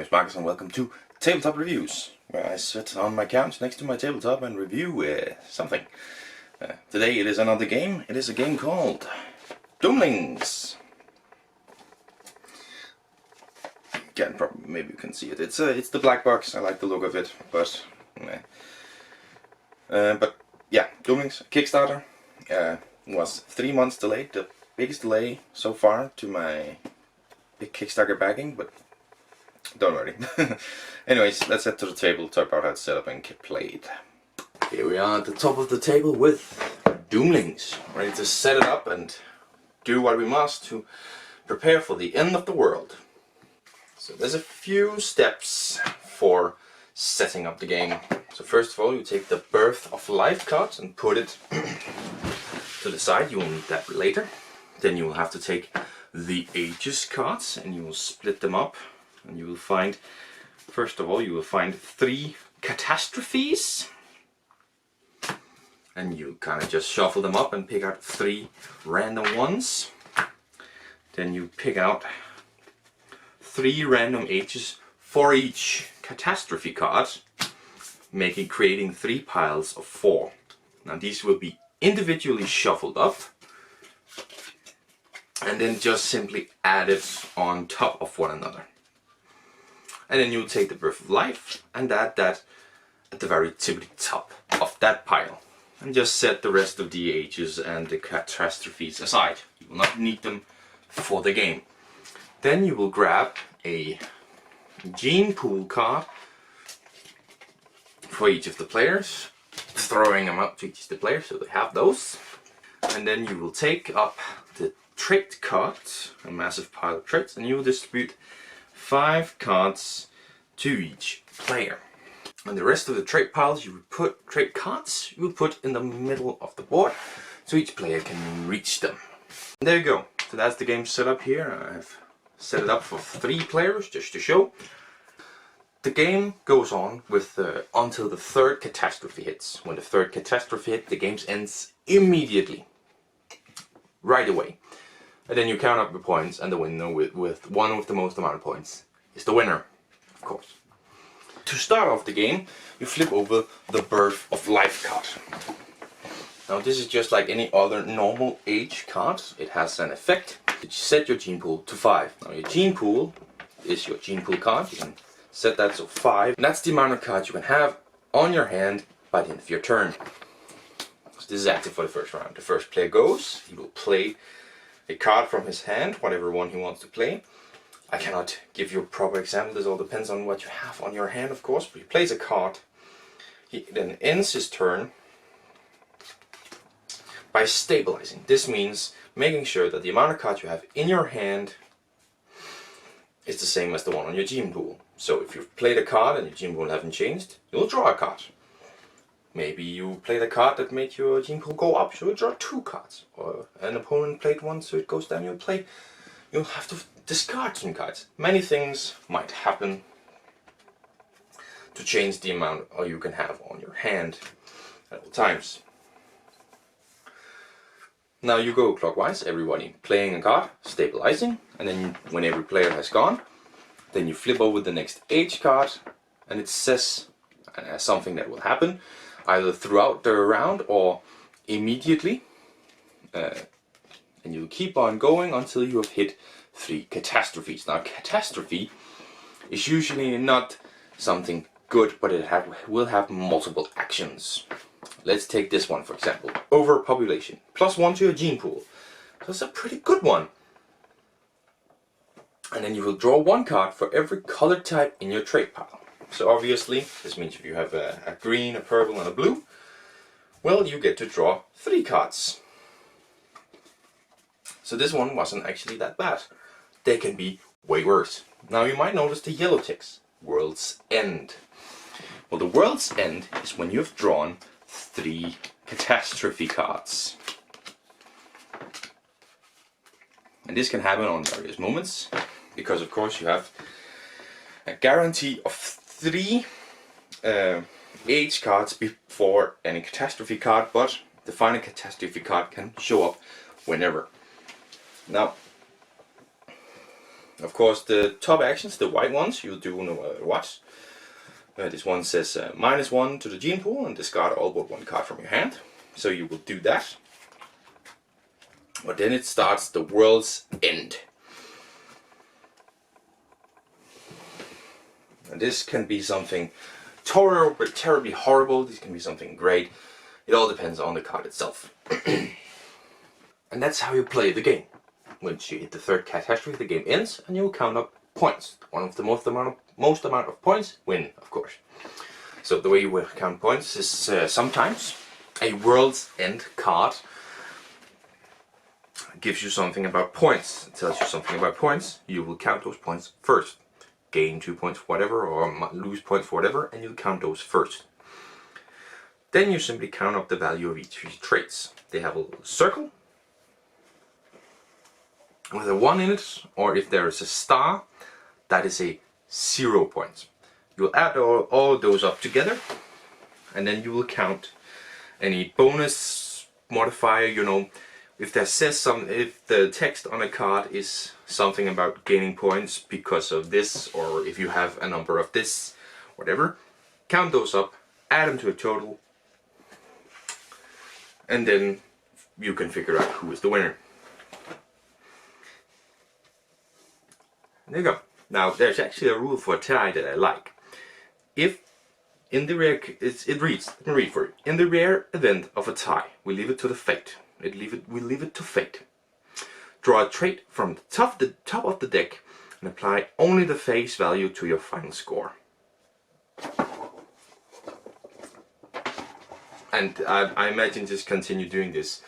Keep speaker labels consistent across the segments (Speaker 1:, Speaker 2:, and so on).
Speaker 1: name's Marcus and welcome to Tabletop Reviews, where I sit on my couch next to my tabletop and review something. Today it is another game. It is a game called Doomlings. Maybe you can see it. It's the black box. I like the look of it, but yeah, Doomlings Kickstarter was 3 months delayed, the biggest delay so far to my big Kickstarter backing, but don't worry. Anyways, let's head to the table, talk about how it's set up and get played. Here we are at the top of the table with Doomlings, ready to set it up and do what we must to prepare for the end of the world. So there's a few steps for setting up the game. So first of all, you take the Birth of Life card and put it to the side. You will need that later. Then you will have to take the Ages cards and you will split them up. And you will find, first of all, you will find 3 catastrophes. And you kind of just shuffle them up and pick out 3 random ones. Then you pick out 3 random Ages for each catastrophe card, creating 3 piles of 4. Now these will be individually shuffled up and then just simply added on top of one another. And then you'll take the Birth of Life and add that at the very tippity top of that pile. And just set the rest of the Ages and the catastrophes aside. You will not need them for the game. Then you will grab a gene pool card for each of the players, throwing them up to each of the players so they have those. And then you will take up the trait cards, a massive pile of traits, and you will distribute 5 cards to each player. And the rest of the trait piles you will put, trait cards, you will put in the middle of the board so each player can reach them. And there you go. So that's the game set up here. I've set it up for 3 players just to show. The game goes on with until the 3rd catastrophe hits. When the 3rd catastrophe hits, the game ends immediately, right away. And then you count up the points, and the winner with one with the most amount of points is the winner, of course. To start off the game, you flip over the Birth of Life card. Now this is just like any other normal age card. It has an effect. You set your gene pool to 5. Now your gene pool is your gene pool card. You can set that to 5. And that's the amount of cards you can have on your hand by the end of your turn. So this is active for the first round. The first player goes. He will play a card from his hand, whatever one he wants to play. I cannot give you a proper example. This all depends on what you have on your hand, of course. But he plays a card. He then ends his turn by stabilizing. This means making sure that the amount of cards you have in your hand is the same as the one on your gene pool. So if you've played a card and your gene pool haven't changed, you'll draw a card. Maybe you played a card that made your gene pool go up, so you'll draw 2 cards. Or an opponent played one, so it goes down, you'll have to discard some cards. Many things might happen to change the amount you can have on your hand at all times. Now you go clockwise, everybody playing a card, stabilizing, and then when every player has gone, then you flip over the next age card, and it says something that will happen either throughout the round or immediately, and you'll keep on going until you have hit 3 catastrophes. Now catastrophe is usually not something good, but it will have multiple actions. Let's take this one for example. Overpopulation. +1 to your gene pool. So it's a pretty good one. And then you will draw 1 card for every color type in your trait pile. So obviously, this means if you have a green, a purple and a blue, well, you get to draw 3 cards. So this one wasn't actually that bad. They can be way worse. Now you might notice the yellow ticks. World's End. Well, the World's End is when you've drawn 3 catastrophe cards. And this can happen on various moments, because of course you have a guarantee of 3 age cards before any catastrophe card, but the final catastrophe card can show up whenever. Now Of course, the top actions, the white ones, you'll do no matter what. This one says -1 to the gene pool and discard all but one card from your hand. So you will do that. But then it starts the world's end. And this can be something terribly horrible. This can be something great. It all depends on the card itself. And that's how you play the game. Once you hit the third catastrophe, the game ends, and you'll count up points. One of the most amount of points win, of course. So the way you will count points is sometimes a world's end card gives you something about points. It tells you something about points. You will count those points first. Gain 2 points for whatever, or lose points for whatever, and you count those first. Then you simply count up the value of each of these traits. They have a little circle with a 1 in it, or if there is a star, that is a 0 point. You'll add all those up together, and then you will count any bonus modifier. You know, if there says if the text on a card is something about gaining points because of this, or if you have a number of this, whatever, count those up, add them to a total, and then you can figure out who is the winner. There you go. Now there's actually a rule for a tie that I like. If in the rare, it reads, let me read for you. In the rare event of a tie, we leave it to the fate. We leave it to fate. Draw a trait from the top of the deck and apply only the face value to your final score. And I imagine just continue doing this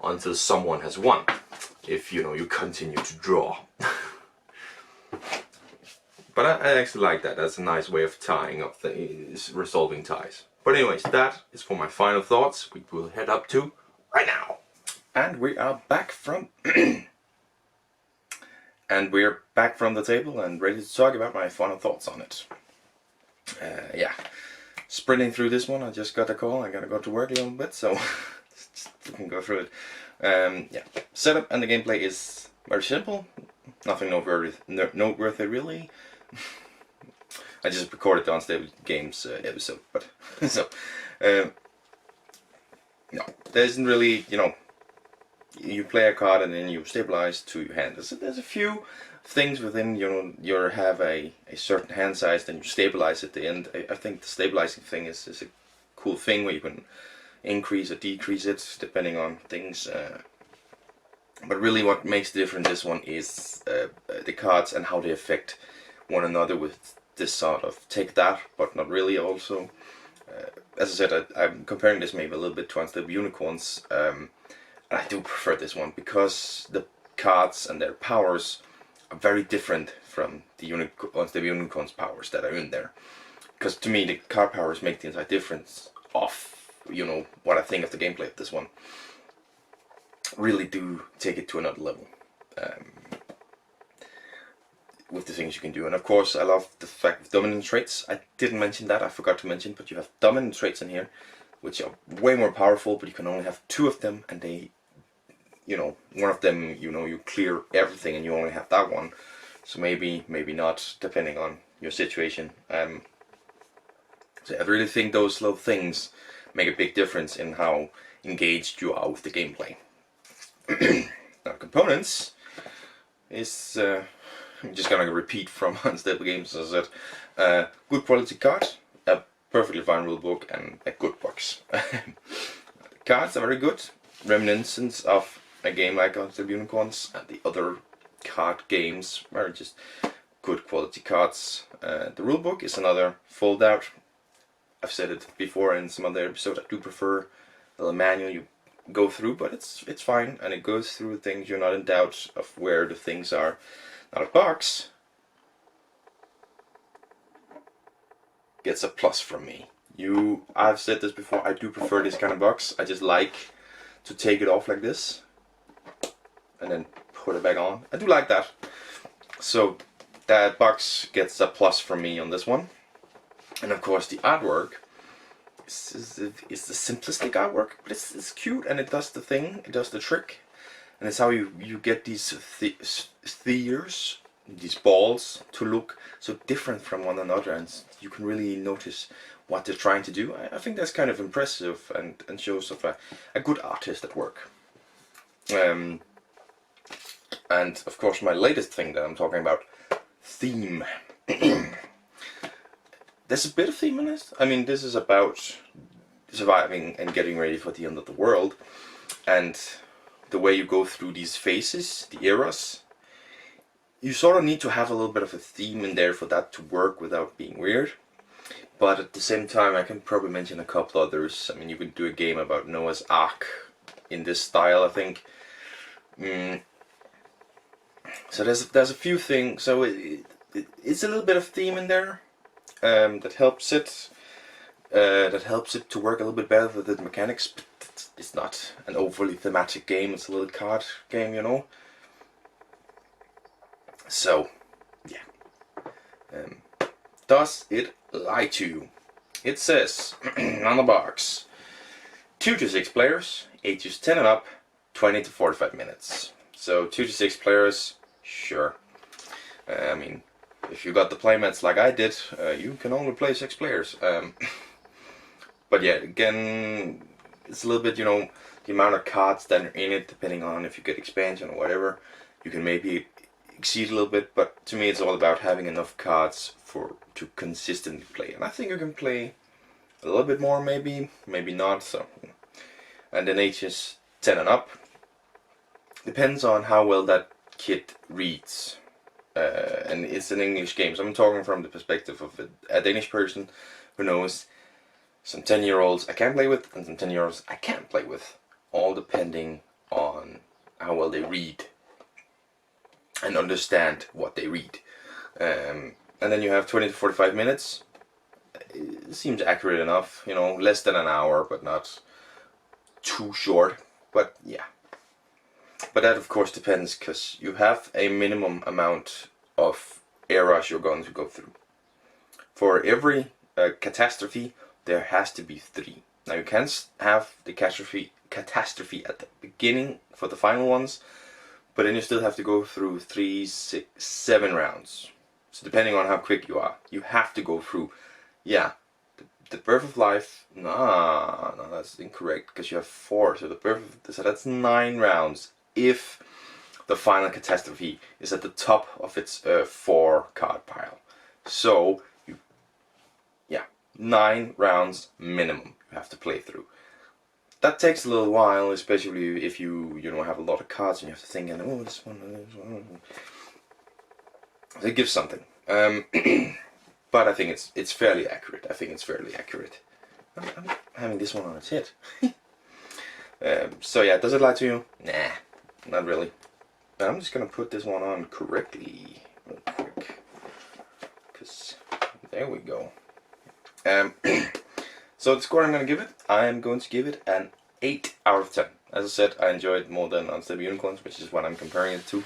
Speaker 1: until someone has won. If you continue to draw. But I actually like that. That's a nice way of tying up resolving ties. But anyways, that is for my final thoughts. We will head up to right now. And we are back from the table and ready to talk about my final thoughts on it. Yeah, sprinting through this one. I just got a call. I gotta go to work a little bit, so we can go through it. Yeah, setup and the gameplay is very simple. Nothing noteworthy really. I just recorded the Unstable Games episode, but so no, there isn't really, you play a card and then you stabilize to your hand. There's a few things within, you have a certain hand size, then you stabilize at the end. I think the stabilizing thing is a cool thing where you can increase or decrease it depending on things. But really what makes the difference this one is the cards and how they affect one another with this sort of take that, but not really also. As I said, I'm comparing this maybe a little bit to Unstable Unicorns. And I do prefer this one because the cards and their powers are very different from the Unstable Unicorns powers that are in there. Because to me the card powers make the entire difference of, what I think of the gameplay of this one. Really do take it to another level with the things you can do. And of course I love the fact of dominant traits. I didn't mention that, I forgot to mention, but you have dominant traits in here which are way more powerful, but you can only have 2 of them, and they, one of them, you clear everything and you only have that one. So maybe not, depending on your situation. So I really think those little things make a big difference in how engaged you are with the gameplay. Now components is I'm just gonna repeat from Unstable Games, as I said. Good quality card, a perfectly fine rulebook, and a good box. The cards are very good, reminiscence of a game like Unstable Unicorns and the other card games, were just good quality cards. The rulebook is another fold out. I've said it before in some other episodes, I do prefer the little manual you go through, but it's fine, and it goes through things. You're not in doubt of where the things are. Now the box gets a plus from me. I've said this before, I do prefer this kind of box. I just like to take it off like this and then put it back on. I do like that. So that box gets a plus from me on this one. And of course the artwork is the simplistic artwork, but it's cute, and it does the thing, it does the trick. And it's how you get these spheres these balls to look so different from one another, and you can really notice what they're trying to do. I think that's kind of impressive and shows of a good artist at work. And of course my latest thing that I'm talking about, theme. There's a bit of theme in this. I mean, this is about surviving and getting ready for the end of the world, and the way you go through these phases, the eras, you sort of need to have a little bit of a theme in there for that to work without being weird. But at the same time, I can probably mention a couple others. I mean, you could do a game about Noah's Ark in this style, I think. So there's a few things. So it's a little bit of theme in there that helps it to work a little bit better with the mechanics. But it's not an overly thematic game. It's a little card game, you know. So yeah. Does it lie to you? It says on the box, 2 to 6 players, ages 10 and up, 20 to 45 minutes. So 2 to 6 players, sure. I mean, if you got the playmats like I did, you can only play 6 players. But yeah, again, it's a little bit, you know, the amount of cards that are in it, depending on if you get expansion or whatever, you can maybe exceed a little bit. But to me, it's all about having enough cards to consistently play. And I think you can play a little bit more, maybe not. So, and then ages 10 and up. Depends on how well that kid reads. And it's an English game, so I'm talking from the perspective of a Danish person who knows some 10-year-olds I can play with and some 10-year-olds I can't play with, all depending on how well they read and understand what they read. And then you have 20 to 45 minutes. It seems accurate enough, you know, less than an hour, but not too short. But yeah. But that of course depends, because you have a minimum amount of eras you're going to go through. For every catastrophe, there has to be 3. Now you can have the catastrophe at the beginning for the final ones, but then you still have to go through 3, 6, 7 rounds. So depending on how quick you are, you have to go through, yeah, the Birth of Life. No, that's incorrect, because you have 4. So that's 9 rounds if the final catastrophe is at the top of its 4 card pile. So, 9 rounds minimum you have to play through. That takes a little while, especially if you know, have a lot of cards and you have to think, oh, this one. It gives something. But I think it's fairly accurate. I'm having this one on its head. So yeah, does it lie to you? Nah, not really. I'm just gonna put this one on correctly real quick, because there we go. So the score I'm gonna give it, I am going to give it an 8 out of 10. As I said, I enjoyed it more than Unstable Unicorns, which is what I'm comparing it to.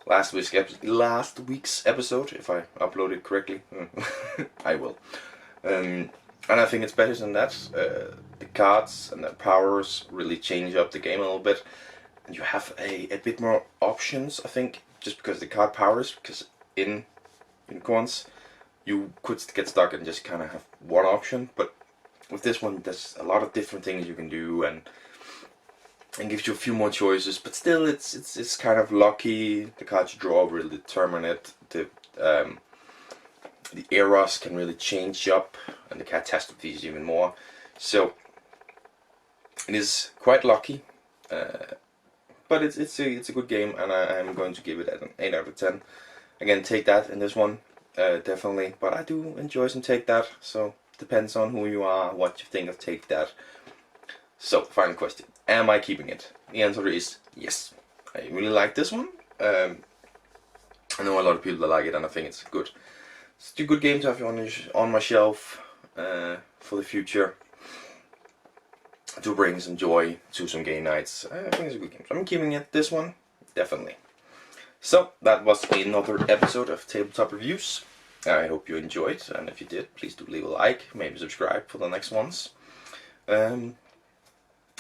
Speaker 1: Last week's episode, if I upload it correctly. I will. And I think it's better than that. The cards and the powers really change up the game a little bit. And you have a bit more options, I think, just because the card powers, because in Unicorns, you could get stuck and just kind of have one option. But with this one, there's a lot of different things you can do, and gives you a few more choices, but still it's kind of lucky. The cards you draw will determine it. The eras can really change up, and the catastrophes even more. So it is quite lucky, but it's a good game, and I'm going to give it an 8 out of 10. Again, take that in this one, definitely. But I do enjoy some take that. So depends on who you are, what you think of take that. So final question. Am I keeping it? The answer is yes. I really like this one. I know a lot of people that like it, and I think it's good. It's a good game to have on my shelf for the future, to bring some joy to some game nights. I think it's a good game. So I'm keeping it. This one, definitely. So that was another episode of Tabletop Reviews. I hope you enjoyed, and if you did, please do leave a like, maybe subscribe for the next ones. And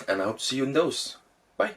Speaker 1: I hope to see you in those. Bye.